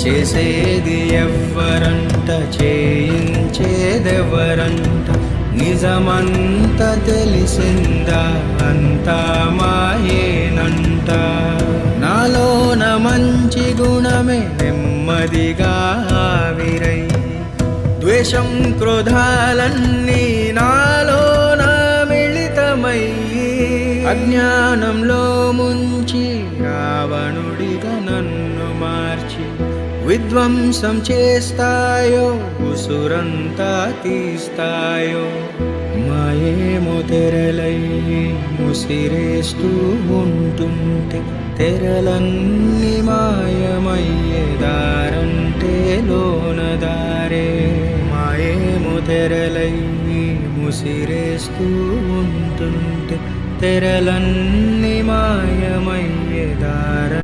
చేసేది ఎవ్వరంట, చేయించేదెవరంట, నిజమంత తెలిసిందా అంతా మాయేనంట. నాలోన మంచి గుణమే నెమ్మదిగా ఆవిరై, ద్వేషం క్రోధాలన్నీ నాలోన మిళితమయ్యి, అజ్ఞానంలో ముంచి రావణుడిగా నన్ను మార్చి విధ్వంసం చేస్తాయో, ఉసురంతా తీస్తాయో. మాయేమో తెరలై ముసిరేస్తూ ఉంటుంటే, తెరలన్నీ మాయమయ్యేదారంటే లోన దారే. మాయేమో తెరలై ముసిరేస్తూ ఉంటుంటే, తెరలన్నీ మాయమయ్యేదార